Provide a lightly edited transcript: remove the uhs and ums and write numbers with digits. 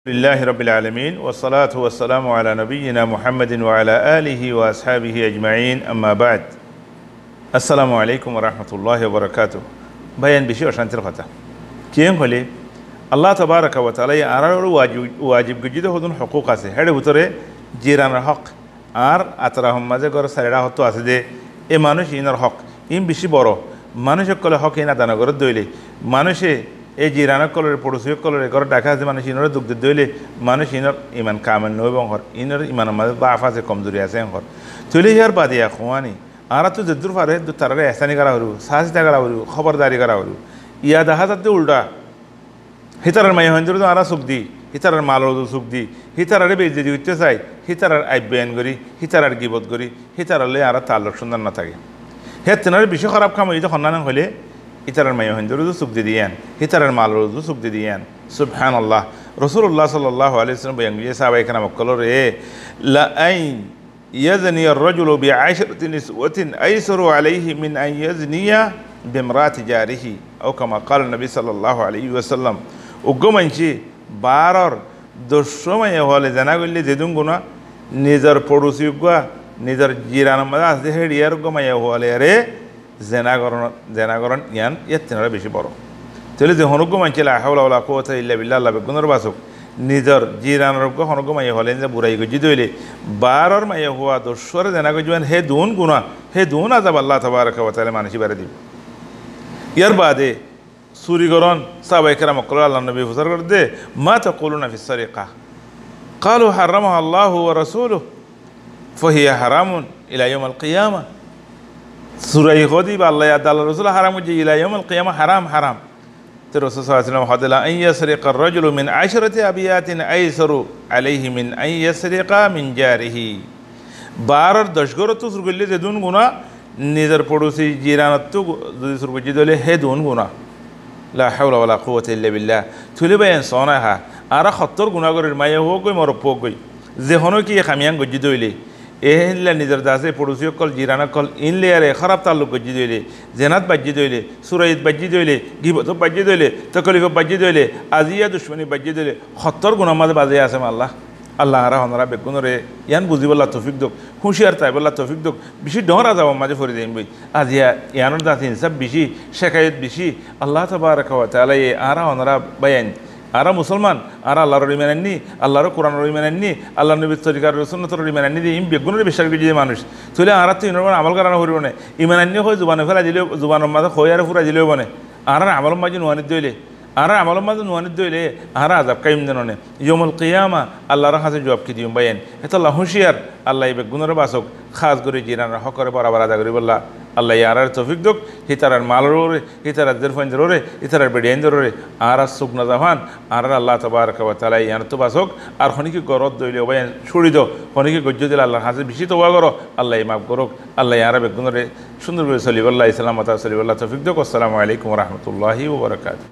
لله رب العالمين والصلاة والسلام على نبينا محمد وعلى آله وأصحابه أجمعين أما بعد السلام عليكم ورحمة الله وبركاته بيان بشيء وشانتر خطأ كيف قولي الله تبارك وتعالى أرى واجب جديد هدون حقوق أسه هذا بطرة جيران الحق أتراهم ماذا قرر سريرا هتو أسده مانوش إنر حق إن بشي برو مانوش كل حق إن أدانا قرر دويلي مانوش এই জিরানা কলরে পড়ুসিও কলরে ঘর ডাকা আছে মানুষ ইনরে দুগ্ধ দইলে মানুষ ইনর ইমান কামেল নয় বংহর ইনর ইমান আমাদের বা আফাসে কমজোরি আছে হর তুলে ইয়ার বাদিয়া খোয়ানি আর তো যদুর পারে দু তারারে এহসানি করা হরু সাহসিতা করা হরু খবরদারি করা হরু ইয়া দেখা যাতে উল্টা হিতারার মাই হন্দির তো আরা সুখ দি হিতারার মালর সুখ দি হিতারারে বেজে উঠতে চাই হিতারার আইবেন করি হিতারার গিবত করি হিতারালে আর তাল্লুক সুন্দর না থাকে হে তেনার বিষয় খারাপ কাম হইতে খন্নান হইলে ইতারার মাই হন্দিরও সুখ দি দিয়ান হিতারার মালর সুখ দি দিয়ান সুবহানাল্লাহ রাসূলুল্লাহ সাল্লাল্লাহু আলাইহি ওয়াসাল্লাম বয়ান দিয়ে সাহাবায়ে কেরাম কলরে লা আইন ইয়াজনি আর-রাজুলু বি'আশরাতি নিসওয়াতিন আইসারু আলাইহি মিন আন ইয়াজনিয়া বিমরাতি জারিহি আও কামা ক্বালা নবী সাল্লাল্লাহু আলাইহি ওয়াসাল্লাম উগ্গমানছি বারর দশমায়ে হলে জানা গইলে যেদুন গুনাহ নিজের পড়োসি গুয়া নিজের জিরান মাঝে আছে হেডিয়ার গমায়ে হলে রে জেনাগরণ ইয়ান ইয়ার বেশি বড় তাহলে যে হনুগ্য মানছিল হাওলা ওয়ালা কুওয়াতা ইল্লা বিল্লাহ আল্লাহ বেগুনের বাসক নিজের জিরানের হনুগ্য মাইয়ে হলেন যে বুড়াই গজি দইলে বারর মাইয়ে হওয়া দস্বরে জেনা গজবেন হে দুন গুণা হে দুন আযাব আল্লাহ তাবারাকা ওয়া তাআলা মানুষ বারে দিব ইয়ার বাদে চুরিকরণ সাহাবায়ে কেরাম আল্লাহ নবী হুজুর করে দে মা তাকুলুনা ফিস সারিকা قالوا حرمها الله ورسوله فهي حرام الى يوم القيامه সুরাই খদি বা আল্লাহ আল্লাহ রাসূল হারাম যে ইলা ইয়াউমুল কিয়ামা হারাম তো রাসূল সাল্লাল্লাহু আলাইহি ওয়াসাল্লাম হাদালা আন ইয়াসরিকা আর-রাজুলু মিন 10 আবিয়াতিন আইসারু আলাইহি মিন আন ইয়াসরিকা মিন জারিহি বারর দশগর তো সুর গল্লে যে দুন গুনাহ নিজের পড়োসি জিরানত তো যদি সুর গজি দলে হে দুন গুনাহ লা হাওলা ওয়ালা কুওয়াতা ইল্লা বিল্লাহ তুলে বায়ান সোনা হা আর 70 গুনাহ করে মায়ে হো কই মর পো কই যে হনো কি খামিয়ান গজি দইলে এহলা নিজের দাসে পড়োসি কল জিরানা কল ইনলে আরে খারাপ তাল্লুক গজি দইলে জেনাত বাজি দইলে সুরাইত বাজি দইলে গিবত বাজি দইলে তকলিফ বাজি দইলে আজিয়া দুশমনি বাজি দইলে 70 গুনাহ মাঝে বাজে আছে আল্লাহ আর হনরা বেগুনরে ইয়ান বুঝিবল্লাহ তৌফিক দক হুঁশিয়ার তাইবল্লাহ তৌফিক দক বেশি ডরা যাব মাঝে ফরি দেন বই আজিয়া ইয়ানোর দাসিন সব বেশি শেখায়ত বেশি আল্লাহ তাবারাকা ওয়া তাআলা আর হনরা বায়ান আর মুসলমান আর আল্লাহর ইমানান্নি আল্লাহর কোরআনের ইমানান্নি আল্লাহর নবীর তরিকার সুন্নতের ইমানান্নি দিয়ে বেগুনের বিশ্বাস করে যে মানুষ তুলে আর তো ইনর আমল করানো হরিব না ইমানান্নি হয় জুবানে ফেলা দিলেও জুবানের মাঝে খই আর ফুরা দিলেও বনে আর আমল মাঝে নুয়ানিত দইলে আর আমল মাঝে নুয়ানিত দইলে আর আযাব কাইম জাননে ইয়াউমুল কিয়ামা আল্লাহর কাছে জবাব কি দিম বায়ান এটা আল্লাহ হুঁশিয়ার আল্লাহ বেগুনের বাসক খাস করে জিরানের হকরে বরাবর আদা করি বললা আল্লাহ ইয়ারার তৌফিক দক হিতারার মালরে হিতারার দেরফঞ্জরে হিতারার বেডিয়ানরে আর সুকনা জাহান আর আল্লাহ তাবারাকা ওয়া তাআলা ইয়ান তো বাসক আর হনিকে গরদ দইলে বায়ান ছুড়ি দাও হনিকে গজ্জ দিলে আল্লাহর হাতে বেশি তোবা করো আল্লাহ মাফ করুক আল্লাহ ইয়ারা বেগুনরে সুন্দর করে সলিবাল্লাহ ইসলাম মাতা সলিবাল্লাহ তৌফিক দক আসসালামু আলাইকুম ওয়া রাহমাতুল্লাহি ওয়া বারাকাতুহু।